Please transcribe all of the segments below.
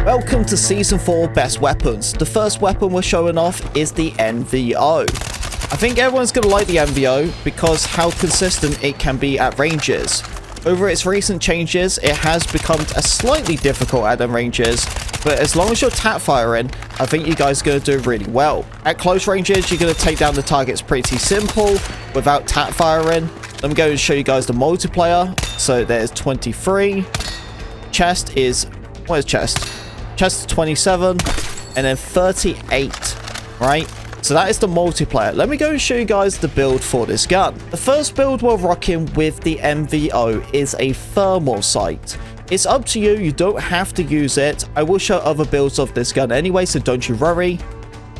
Welcome to Season 4 Best Weapons. The first weapon we're showing off is the NVO. I think everyone's going to like the NVO because how consistent it can be at ranges. Over its recent changes, it has become slightly difficult at them ranges, but as long as you're tap firing, I think you guys are going to do really well. At close ranges, you're going to take down the targets pretty simple without tap firing. Let me go and show you guys the multiplayer. So there's 23. Chest is... what is chest? Chest is 27. And then 38. Right? So that is the multiplayer. Let me go and show you guys the build for this gun. The first build we're rocking with the NVO is a thermal sight. It's up to you. You don't have to use it. I will show other builds of this gun anyway, so don't you worry.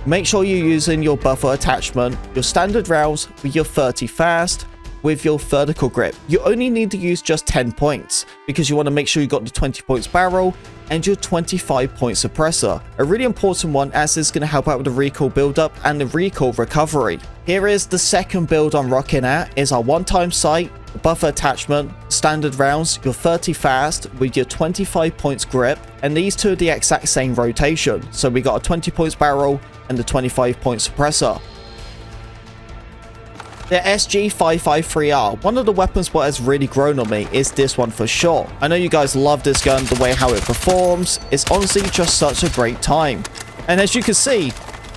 Make sure you're using your buffer attachment, your standard rounds with your 30 fast, with your vertical grip. You only need to use just 10 points because you want to make sure you got the 20 points barrel and your 25 point suppressor. A really important one as it's going to help out with the recoil buildup and the recoil recovery. Here is the second build I'm rocking at is our one-time sight, the buffer attachment, standard rounds, your 30 fast with your 25 points grip, and these two are the exact same rotation. So we got a 20 points barrel and the 25 point suppressor. The SG553R, one of the weapons what has really grown on me is this one for sure. I know you guys love this gun, the way how it performs. It's honestly just such a great time. And as you can see,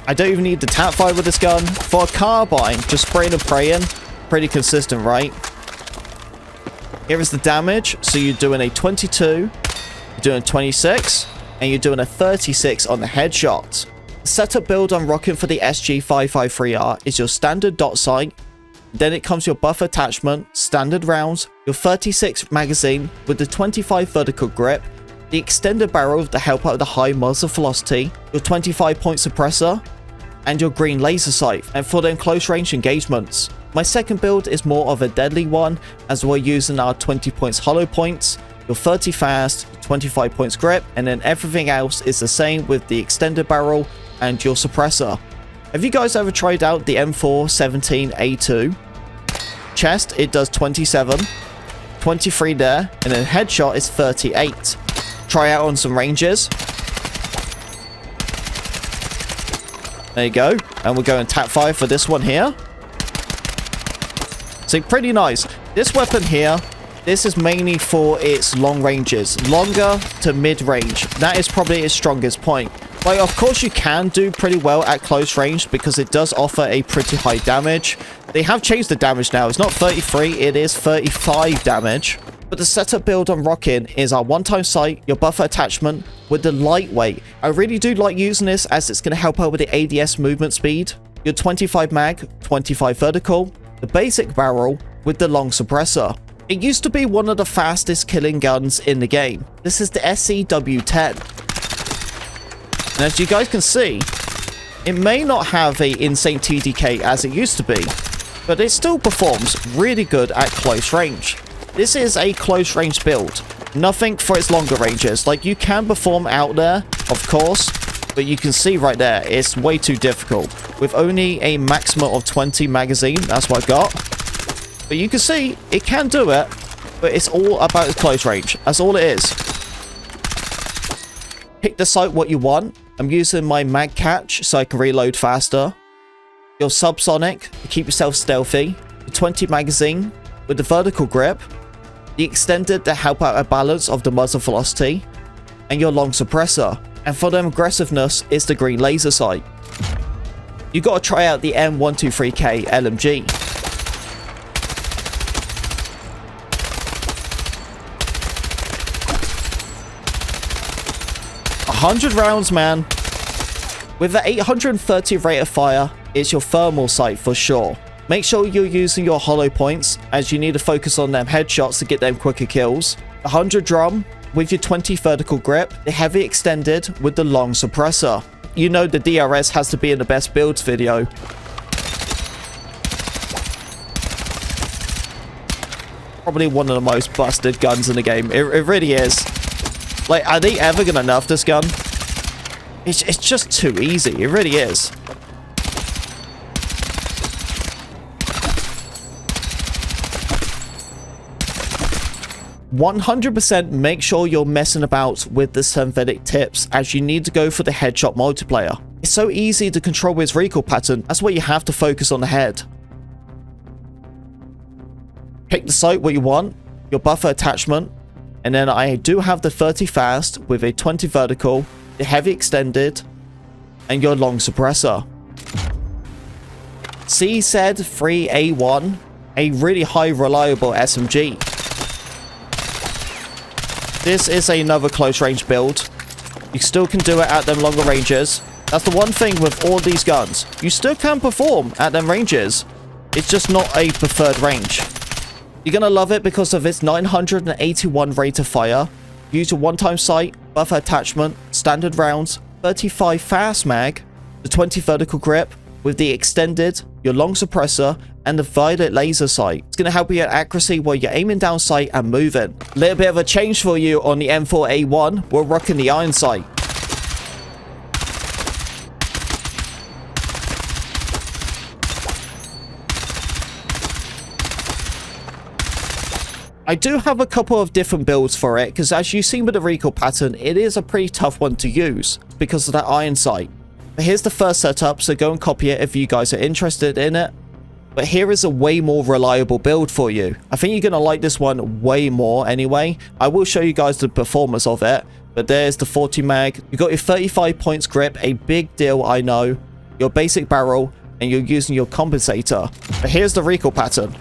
I don't even need the tap fire with this gun. For a carbine, just spraying and praying, pretty consistent, right? Here is the damage. So you're doing a 22, you're doing 26, and you're doing a 36 on the headshot. The setup build I'm rocking for the SG553R is your standard dot sight. Then it comes your buffer attachment, standard rounds, your 36 magazine with the 25 vertical grip, the extended barrel to help out with the high muzzle velocity, your 25 point suppressor, and your green laser sight, and for them close range engagements. My second build is more of a deadly one as we're using our 20 points hollow points, your 30 fast, 25 points grip, and then everything else is the same with the extended barrel and your suppressor. Have you guys ever tried out the M417 A2? Chest, it does 27, 23 there, and then headshot is 38. Try out on some ranges. There you go. And we're going tap fire for this one here. So pretty nice. This weapon here, this is mainly for its long ranges. Longer to mid-range. That is probably its strongest point. Like, of course, you can do pretty well at close range because it does offer a pretty high damage. They have changed the damage now. It's not 33, it is 35 damage. But the setup build I'm rocking is our one-time sight, your buffer attachment with the lightweight. I really do like using this as it's going to help out with the ADS movement speed. Your 25 mag, 25 vertical, the basic barrel with the long suppressor. It used to be one of the fastest killing guns in the game. This is the SCW10. And as you guys can see, it may not have an insane TDK as it used to be, but it still performs really good at close range. This is a close range build, nothing for its longer ranges. Like, you can perform out there, of course, but you can see right there, it's way too difficult. With only a maximum of 20 magazine, that's what I got. But you can see, it can do it, but it's all about the close range. That's all it is. Pick the sight what you want. I'm using my mag catch so I can reload faster. Your subsonic to keep yourself stealthy. The 20 magazine with the vertical grip. The extended to help out a balance of the muzzle velocity. And your long suppressor. And for them aggressiveness is the green laser sight. You got to try out the M123K LMG. 100 rounds, man. With the 830 rate of fire, it's your thermal sight for sure. Make sure you're using your hollow points as you need to focus on them headshots to get them quicker kills. 100 drum with your 20 vertical grip, the heavy extended with the long suppressor. You know the DRS has to be in the best builds video. Probably one of the most busted guns in the game. It really is. Like, are they ever gonna nerf this gun? It's just too easy. It really is. 100% make sure you're messing about with the synthetic tips, as you need to go for the headshot multiplayer. It's so easy to control his recoil pattern, that's why you have to focus on the head. Pick the sight what you want, your buffer attachment, and then I do have the 30 fast with a 20 vertical, the heavy extended, and your long suppressor. C-Z3A1, a really high reliable SMG. This is another close range build. You still can do it at them longer ranges. That's the one thing with all these guns. You still can perform at them ranges. It's just not a preferred range. You're going to love it because of its 981 rate of fire. Use a one-time sight, buffer attachment, standard rounds, 35 fast mag, the 20 vertical grip with the extended, your long suppressor, and the violet laser sight. It's going to help you at accuracy while you're aiming down sight and moving. A little bit of a change for you on the M4A1. We're rocking the iron sight. I do have a couple of different builds for it, because as you've seen with the recoil pattern, it is a pretty tough one to use because of that iron sight. But here's the first setup, so go and copy it if you guys are interested in it. But here is a way more reliable build for you. I think you're going to like this one way more anyway. I will show you guys the performance of it. But there's the 40 mag. You got your 35 points grip, a big deal, I know. Your basic barrel, and you're using your compensator. But here's the recoil pattern.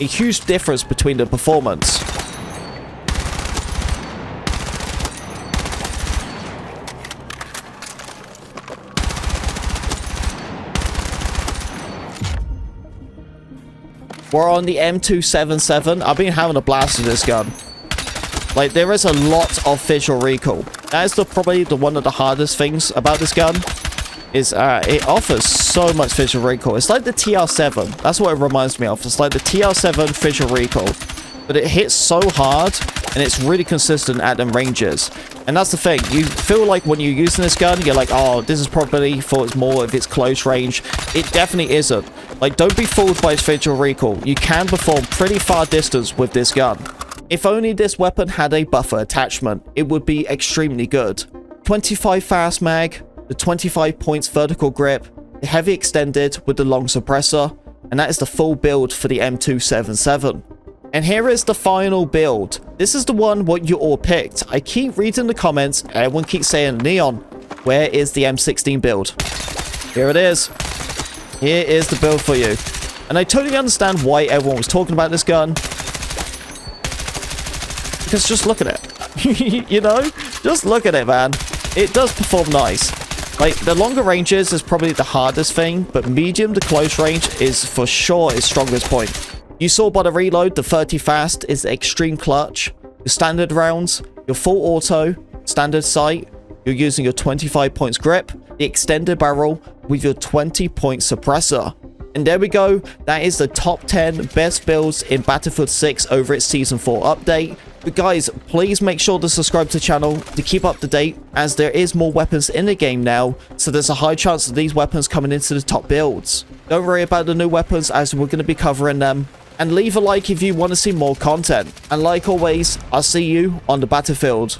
A huge difference between the performance. We're on the M277. I've been having a blast with this gun. Like, there is a lot of visual recoil. That is probably one of the hardest things about this gun. Is it offers so much visual recoil. It's like the TR7. That's what it reminds me of. It's like the TR7 visual recoil. But it hits so hard, and it's really consistent at them ranges. And that's the thing. You feel like when you're using this gun, you're like, oh, this is probably for its more of its close range. It definitely isn't. Like, don't be fooled by its visual recoil. You can perform pretty far distance with this gun. If only this weapon had a buffer attachment, it would be extremely good. 25 fast mag, the 25 points vertical grip, the heavy extended with the long suppressor, and that is the full build for the M277. And here is the final build. This is the one what you all picked. I keep reading the comments, everyone keeps saying, Neon, where is the M16 build? Here it is. Here is the build for you. And I totally understand why everyone was talking about this gun. Because just look at it. You know? Just look at it, man. It does perform nice. Like, the longer ranges is probably the hardest thing, but medium to close range is for sure its strongest point. You saw by the reload, the 30 fast is the extreme clutch, your standard rounds, your full auto, standard sight, you're using your 25 points grip, the extended barrel with your 20 point suppressor. And there we go, that is the top 10 best builds in Battlefield 6 over its Season 4 update. But guys, please make sure to subscribe to the channel to keep up to date, as there is more weapons in the game now, so there's a high chance of these weapons coming into the top builds. Don't worry about the new weapons, as we're going to be covering them. And leave a like if you want to see more content. And like always, I'll see you on the battlefield.